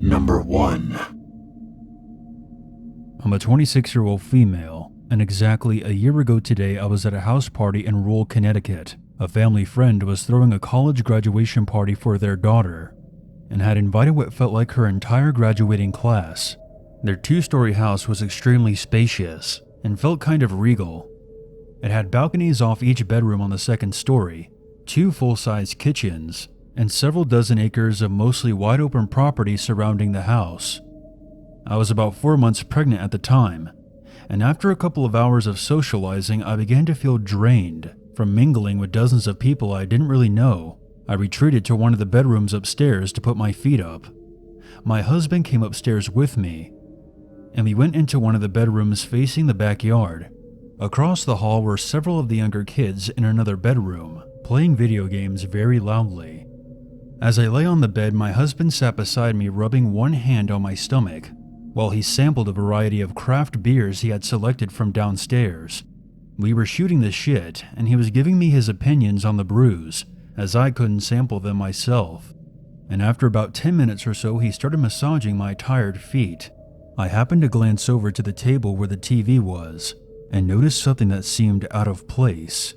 Number 1. I'm a 26-year-old female, and exactly a year ago today I was at a house party in rural Connecticut. A family friend was throwing a college graduation party for their daughter, and had invited what felt like her entire graduating class. Their 2-story house was extremely spacious, and felt kind of regal. It had balconies off each bedroom on the 2nd story, 2 full-size kitchens, and several dozen acres of mostly wide-open property surrounding the house. I was about 4 months pregnant at the time, and after a couple of hours of socializing, I began to feel drained from mingling with dozens of people I didn't really know. I retreated to one of the bedrooms upstairs to put my feet up. My husband came upstairs with me, and we went into one of the bedrooms facing the backyard. Across the hall were several of the younger kids in another bedroom, playing video games very loudly. As I lay on the bed, my husband sat beside me, rubbing one hand on my stomach, while he sampled a variety of craft beers he had selected from downstairs. We were shooting the shit, and he was giving me his opinions on the brews, as I couldn't sample them myself. And after about 10 minutes or so, he started massaging my tired feet. I happened to glance over to the table where the TV was, and noticed something that seemed out of place.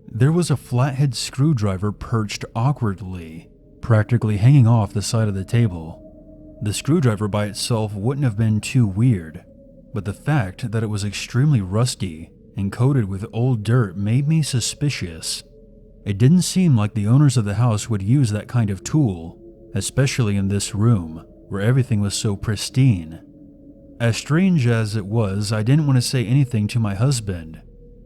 There was a flathead screwdriver perched awkwardly, practically hanging off the side of the table. The screwdriver by itself wouldn't have been too weird, but the fact that it was extremely rusty and coated with old dirt made me suspicious. It didn't seem like the owners of the house would use that kind of tool, especially in this room, where everything was so pristine. As strange as it was, I didn't want to say anything to my husband,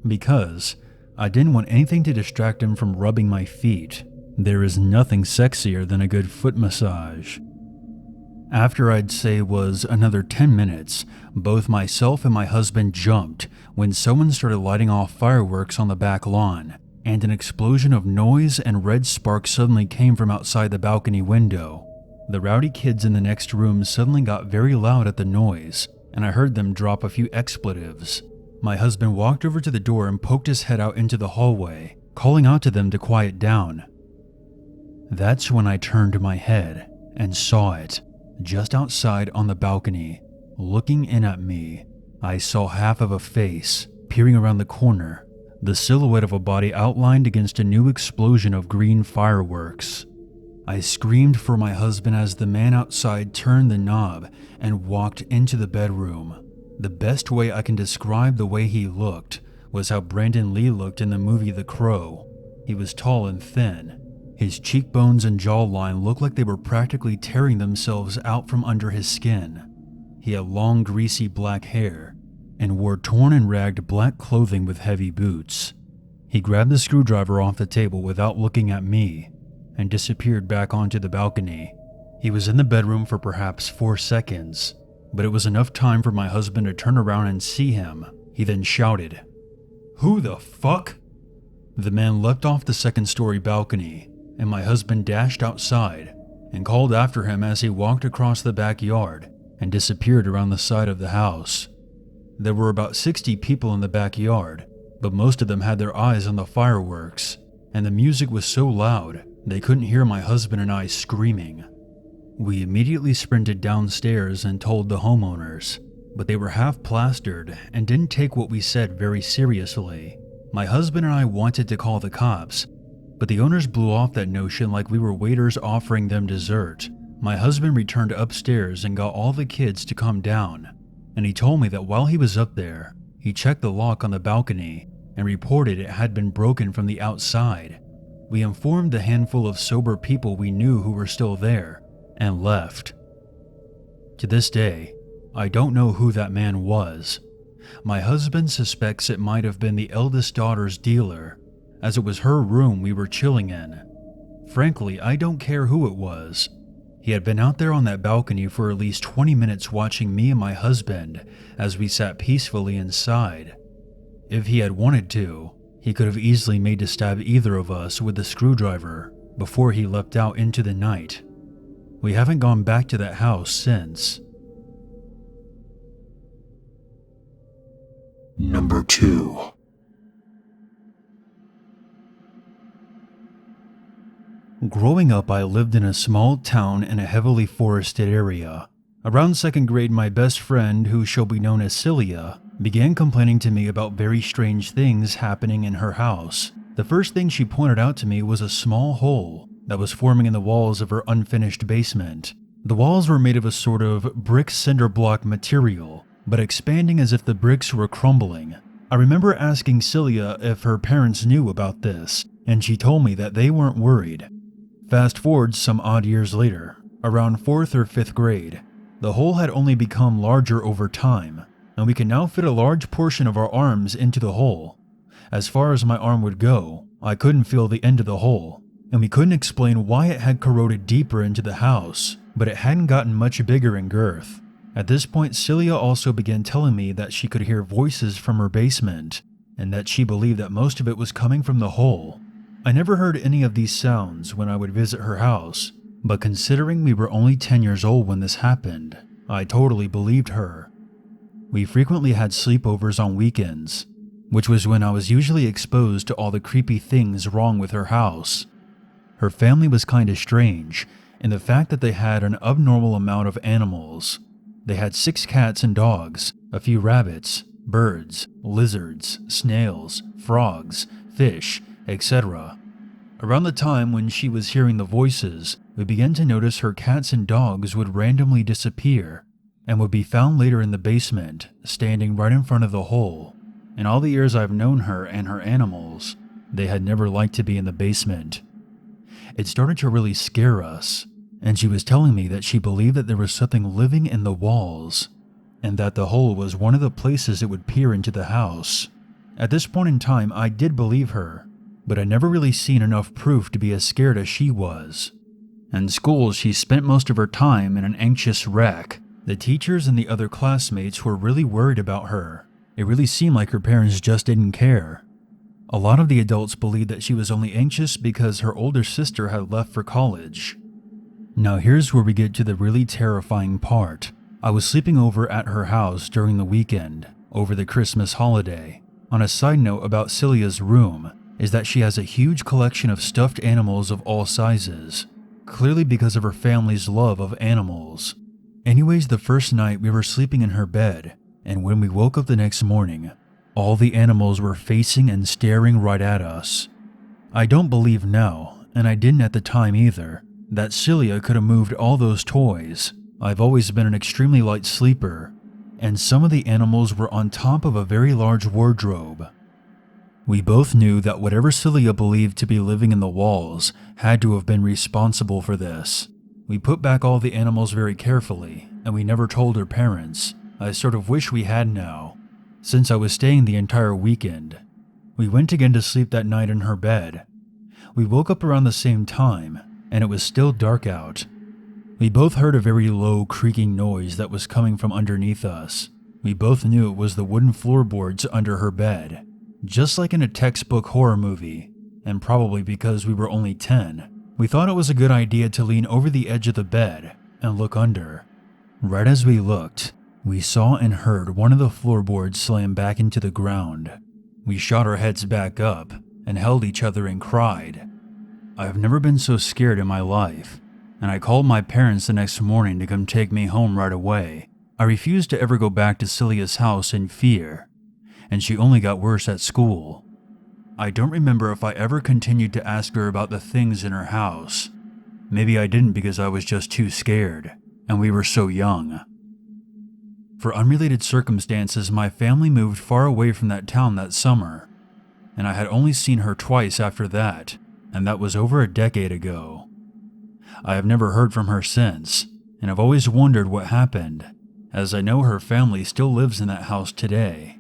because I didn't want anything to distract him from rubbing my feet. There is nothing sexier than a good foot massage. After I'd say was another 10 minutes, both myself and my husband jumped when someone started lighting off fireworks on the back lawn, and an explosion of noise and red sparks suddenly came from outside the balcony window. The rowdy kids in the next room suddenly got very loud at the noise, and I heard them drop a few expletives. My husband walked over to the door and poked his head out into the hallway, calling out to them to quiet down. That's when I turned my head and saw it, just outside on the balcony, looking in at me. I saw half of a face peering around the corner, the silhouette of a body outlined against a new explosion of green fireworks. I screamed for my husband as the man outside turned the knob and walked into the bedroom. The best way I can describe the way he looked was how Brandon Lee looked in the movie The Crow. He was tall and thin. His cheekbones and jawline looked like they were practically tearing themselves out from under his skin. He had long, greasy black hair and wore torn and ragged black clothing with heavy boots. He grabbed the screwdriver off the table without looking at me and disappeared back onto the balcony. He was in the bedroom for perhaps 4 seconds, but it was enough time for my husband to turn around and see him. He then shouted, "Who the fuck?" The man leapt off the 2nd-story balcony, and my husband dashed outside and called after him as he walked across the backyard and disappeared around the side of the house. There were about 60 people in the backyard, but most of them had their eyes on the fireworks, and the music was so loud they couldn't hear my husband and I screaming. We immediately sprinted downstairs and told the homeowners, but they were half plastered and didn't take what we said very seriously. My husband and I wanted to call the cops, but the owners blew off that notion like we were waiters offering them dessert. My husband returned upstairs and got all the kids to calm down, and he told me that while he was up there, he checked the lock on the balcony and reported it had been broken from the outside. We informed the handful of sober people we knew who were still there and left. To this day, I don't know who that man was. My husband suspects it might have been the eldest daughter's dealer, as it was her room we were chilling in. Frankly, I don't care who it was. He had been out there on that balcony for at least 20 minutes watching me and my husband as we sat peacefully inside. If he had wanted to, he could have easily made to stab either of us with the screwdriver before he leapt out into the night. We haven't gone back to that house since. Growing up, I lived in a small town in a heavily forested area. Around second grade, my best friend, who shall be known as Celia, began complaining to me about very strange things happening in her house. The first thing she pointed out to me was a small hole that was forming in the walls of her unfinished basement. The walls were made of a sort of brick cinder block material, but expanding as if the bricks were crumbling. I remember asking Celia if her parents knew about this, and she told me that they weren't worried. Fast forward some odd years later, around 4th or 5th grade, the hole had only become larger over time, and we could now fit a large portion of our arms into the hole. As far as my arm would go, I couldn't feel the end of the hole, and we couldn't explain why it had corroded deeper into the house, but it hadn't gotten much bigger in girth. At this point, Celia also began telling me that she could hear voices from her basement, and that she believed that most of it was coming from the hole. I never heard any of these sounds when I would visit her house, but considering we were only 10 years old when this happened, I totally believed her. We frequently had sleepovers on weekends, which was when I was usually exposed to all the creepy things wrong with her house. Her family was kinda strange in the fact that they had an abnormal amount of animals. They had 6 cats and dogs, a few rabbits, birds, lizards, snails, frogs, fish, etc. Around the time when she was hearing the voices, we began to notice her cats and dogs would randomly disappear and would be found later in the basement, standing right in front of the hole. In all the years I've known her and her animals, they had never liked to be in the basement. It started to really scare us, and she was telling me that she believed that there was something living in the walls, and that the hole was one of the places it would peer into the house. At this point in time, I did believe her, but I'd never really seen enough proof to be as scared as she was. In school, she spent most of her time in an anxious wreck. The teachers and the other classmates were really worried about her. It really seemed like her parents just didn't care. A lot of the adults believed that she was only anxious because her older sister had left for college. Now here's where we get to the really terrifying part. I was sleeping over at her house during the weekend, over the Christmas holiday. On a side note about Celia's room, is that she has a huge collection of stuffed animals of all sizes, clearly because of her family's love of animals. Anyways, the first night we were sleeping in her bed, and when we woke up the next morning, all the animals were facing and staring right at us. I don't believe now, and I didn't at the time either, that Celia could have moved all those toys. I've always been an extremely light sleeper, and some of the animals were on top of a very large wardrobe. We both knew that whatever Celia believed to be living in the walls had to have been responsible for this. We put back all the animals very carefully, and we never told her parents. I sort of wish we had now, since I was staying the entire weekend. We went again to sleep that night in her bed. We woke up around the same time, and it was still dark out. We both heard a very low creaking noise that was coming from underneath us. We both knew it was the wooden floorboards under her bed. Just like in a textbook horror movie, and probably because we were only 10, we thought it was a good idea to lean over the edge of the bed and look under. Right as we looked, we saw and heard one of the floorboards slam back into the ground. We shot our heads back up and held each other and cried. I've never been so scared in my life, and I called my parents the next morning to come take me home right away. I refused to ever go back to Celia's house in fear, and she only got worse at school. I don't remember if I ever continued to ask her about the things in her house. Maybe I didn't because I was just too scared, and we were so young. For unrelated circumstances, my family moved far away from that town that summer, and I had only seen her twice after that, and that was over a decade ago. I have never heard from her since, and I've always wondered what happened, as I know her family still lives in that house today.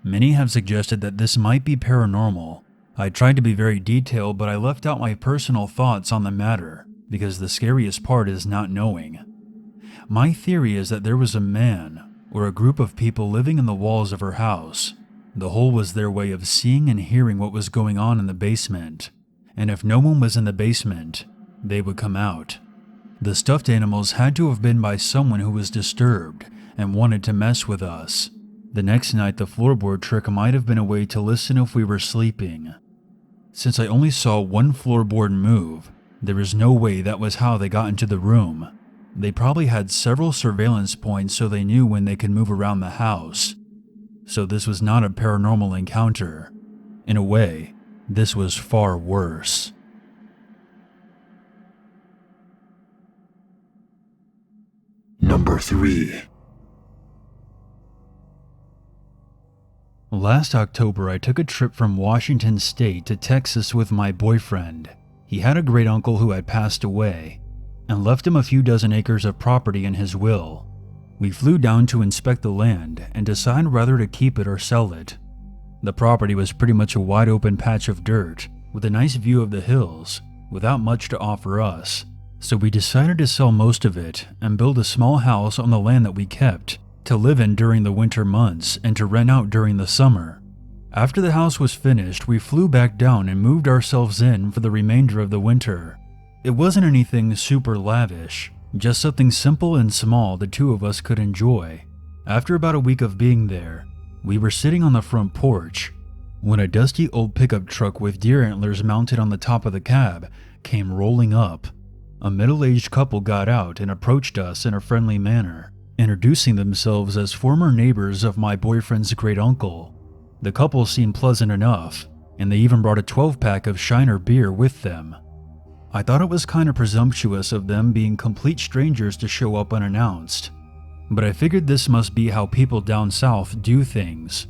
Many have suggested that this might be paranormal. I tried to be very detailed, but I left out my personal thoughts on the matter, because the scariest part is not knowing. My theory is that there was a man, or a group of people living in the walls of her house. The hole was their way of seeing and hearing what was going on in the basement, and if no one was in the basement, they would come out. The stuffed animals had to have been by someone who was disturbed and wanted to mess with us. The next night, the floorboard trick might have been a way to listen if we were sleeping. Since I only saw one floorboard move, There is no way that was how they got into the room. They probably had several surveillance points so they knew when they could move around the house. So this was not a paranormal encounter. In a way, this was far worse. Number 3. Last October, I took a trip from Washington State to Texas with my boyfriend. He had a great uncle who had passed away and left him a few dozen acres of property in his will. We flew down to inspect the land and decide whether to keep it or sell it. The property was pretty much a wide open patch of dirt with a nice view of the hills without much to offer us. So we decided to sell most of it and build a small house on the land that we kept to live in during the winter months and to rent out during the summer. After the house was finished, we flew back down and moved ourselves in for the remainder of the winter. It wasn't anything super lavish, just something simple and small the two of us could enjoy. After about a week of being there, we were sitting on the front porch when a dusty old pickup truck with deer antlers mounted on the top of the cab came rolling up. A middle-aged couple got out and approached us in a friendly manner, introducing themselves as former neighbors of my boyfriend's great uncle. The couple seemed pleasant enough, and they even brought a 12-pack of Shiner beer with them. I thought it was kind of presumptuous of them being complete strangers to show up unannounced, but I figured this must be how people down south do things.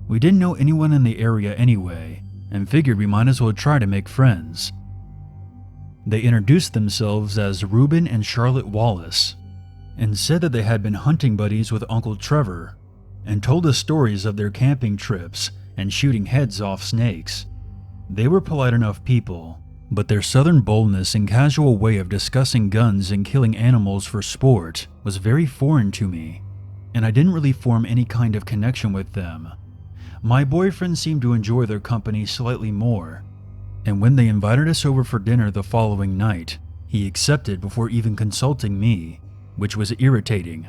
We didn't know anyone in the area anyway, and figured we might as well try to make friends. They introduced themselves as Reuben and Charlotte Wallace, and said that they had been hunting buddies with Uncle Trevor, and told us stories of their camping trips and shooting heads off snakes. They were polite enough people, but their southern boldness and casual way of discussing guns and killing animals for sport was very foreign to me, and I didn't really form any kind of connection with them. My boyfriend seemed to enjoy their company slightly more, and when they invited us over for dinner the following night, he accepted before even consulting me, which was irritating.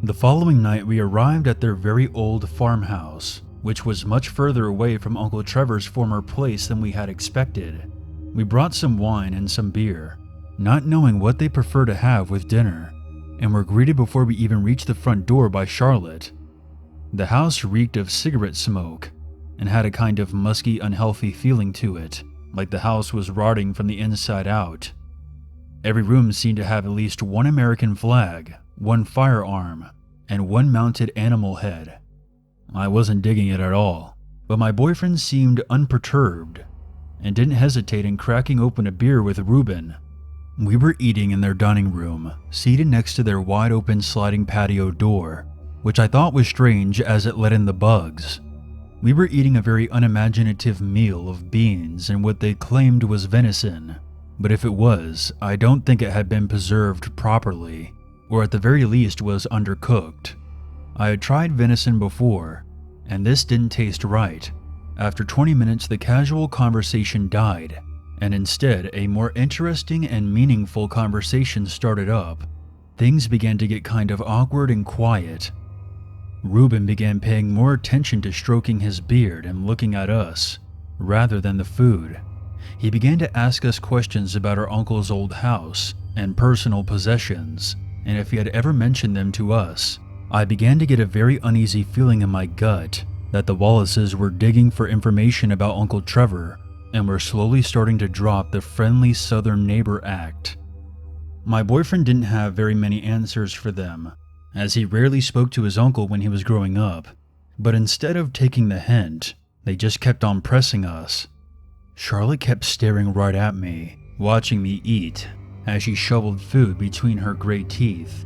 The following night we arrived at their very old farmhouse, which was much further away from Uncle Trevor's former place than we had expected. We brought some wine and some beer, not knowing what they prefer to have with dinner, and were greeted before we even reached the front door by Charlotte. The house reeked of cigarette smoke and had a kind of musky, unhealthy feeling to it, like the house was rotting from the inside out. Every room seemed to have at least one American flag, one firearm, and one mounted animal head. I wasn't digging it at all, but my boyfriend seemed unperturbed and didn't hesitate in cracking open a beer with Reuben. We were eating in their dining room, seated next to their wide open sliding patio door, which I thought was strange as it let in the bugs. We were eating a very unimaginative meal of beans and what they claimed was venison, but if it was, I don't think it had been preserved properly, or at the very least was undercooked. I had tried venison before, and this didn't taste right. After 20 minutes, the casual conversation died, and instead a more interesting and meaningful conversation started up. Things began to get kind of awkward and quiet. Reuben began paying more attention to stroking his beard and looking at us, rather than the food. He began to ask us questions about our uncle's old house and personal possessions, and if he had ever mentioned them to us. I began to get a very uneasy feeling in my gut that the Wallaces were digging for information about Uncle Trevor and were slowly starting to drop the friendly southern neighbor act. My boyfriend didn't have very many answers for them, as he rarely spoke to his uncle when he was growing up, but instead of taking the hint, they just kept on pressing us. Charlotte kept staring right at me, watching me eat as she shoveled food between her great teeth,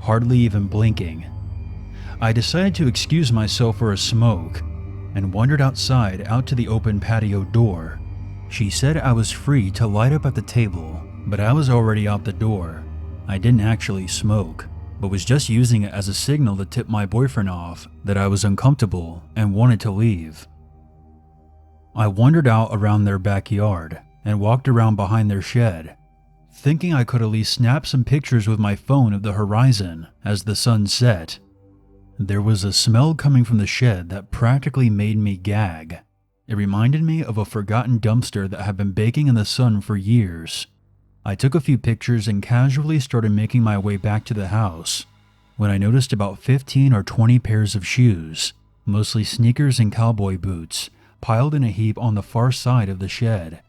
hardly even blinking. I decided to excuse myself for a smoke and wandered outside out to the open patio door. She said I was free to light up at the table, but I was already out the door. I didn't actually smoke, but was just using it as a signal to tip my boyfriend off that I was uncomfortable and wanted to leave. I wandered out around their backyard and walked around behind their shed, thinking I could at least snap some pictures with my phone of the horizon as the sun set. There was a smell coming from the shed that practically made me gag. It reminded me of a forgotten dumpster that had been baking in the sun for years, I took a few pictures and casually started making my way back to the house when I noticed about 15 or 20 pairs of shoes, mostly sneakers and cowboy boots, piled in a heap on the far side of the shed.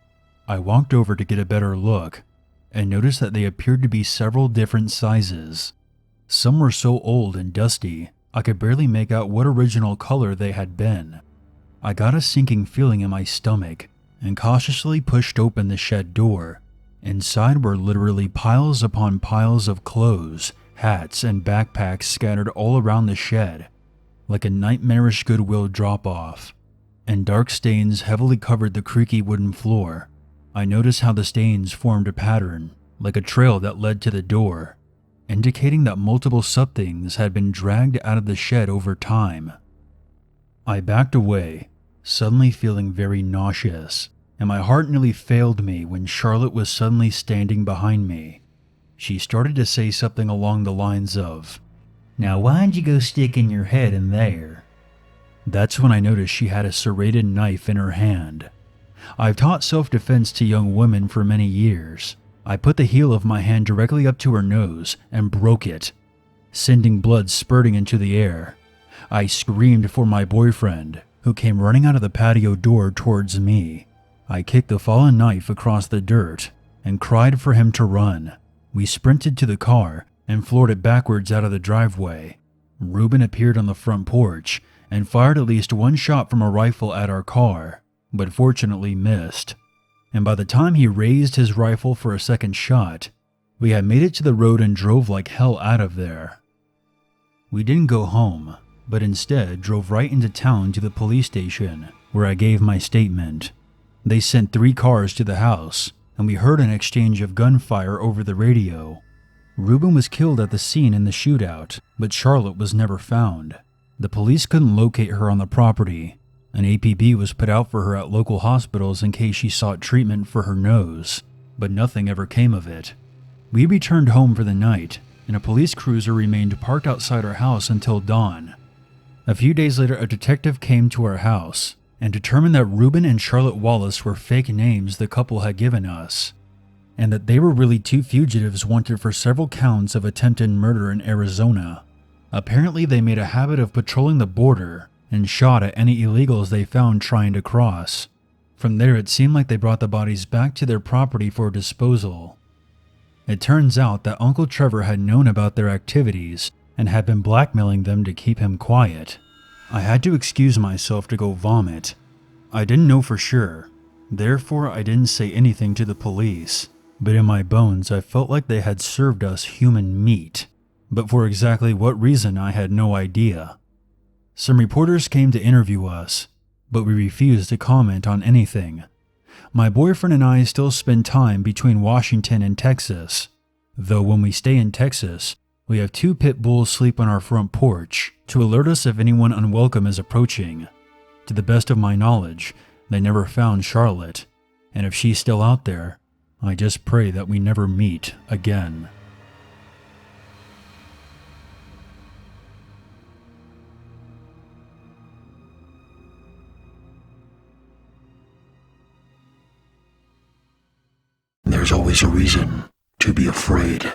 I walked over to get a better look and noticed that they appeared to be several different sizes. Some were so old and dusty, I could barely make out what original color they had been. I got a sinking feeling in my stomach and cautiously pushed open the shed door. Inside were literally piles upon piles of clothes, hats, and backpacks scattered all around the shed, like a nightmarish Goodwill drop-off, and dark stains heavily covered the creaky wooden floor. I noticed how the stains formed a pattern, like a trail that led to the door, indicating that multiple somethings had been dragged out of the shed over time. I backed away, suddenly feeling very nauseous, and my heart nearly failed me when Charlotte was suddenly standing behind me. She started to say something along the lines of, "Now why'd you go sticking your head in there?" That's when I noticed she had a serrated knife in her hand. I've taught self-defense to young women for many years. I put the heel of my hand directly up to her nose and broke it, sending blood spurting into the air. I screamed for my boyfriend, who came running out of the patio door towards me. I kicked the fallen knife across the dirt and cried for him to run. We sprinted to the car and floored it backwards out of the driveway. Reuben appeared on the front porch and fired at least one shot from a rifle at our car, but fortunately missed. And by the time he raised his rifle for a second shot, we had made it to the road and drove like hell out of there. We didn't go home, but instead drove right into town to the police station, where I gave my statement. They sent 3 cars to the house, and we heard an exchange of gunfire over the radio. Reuben was killed at the scene in the shootout, but Charlotte was never found. The police couldn't locate her on the property. An APB was put out for her at local hospitals in case she sought treatment for her nose, but nothing ever came of it. We returned home for the night, and a police cruiser remained parked outside our house until dawn. A few days later, a detective came to our house and determined that Reuben and Charlotte Wallace were fake names the couple had given us, and that they were really 2 fugitives wanted for several counts of attempted murder in Arizona. Apparently, they made a habit of patrolling the border and shot at any illegals they found trying to cross. From there, it seemed like they brought the bodies back to their property for disposal. It turns out that Uncle Trevor had known about their activities and had been blackmailing them to keep him quiet. I had to excuse myself to go vomit. I didn't know for sure, therefore I didn't say anything to the police, but in my bones I felt like they had served us human meat, but for exactly what reason I had no idea. Some reporters came to interview us, but we refused to comment on anything. My boyfriend and I still spend time between Washington and Texas, though when we stay in Texas, we have 2 pit bulls sleep on our front porch to alert us if anyone unwelcome is approaching. To the best of my knowledge, they never found Charlotte, and if she's still out there, I just pray that we never meet again. There's always a reason to be afraid.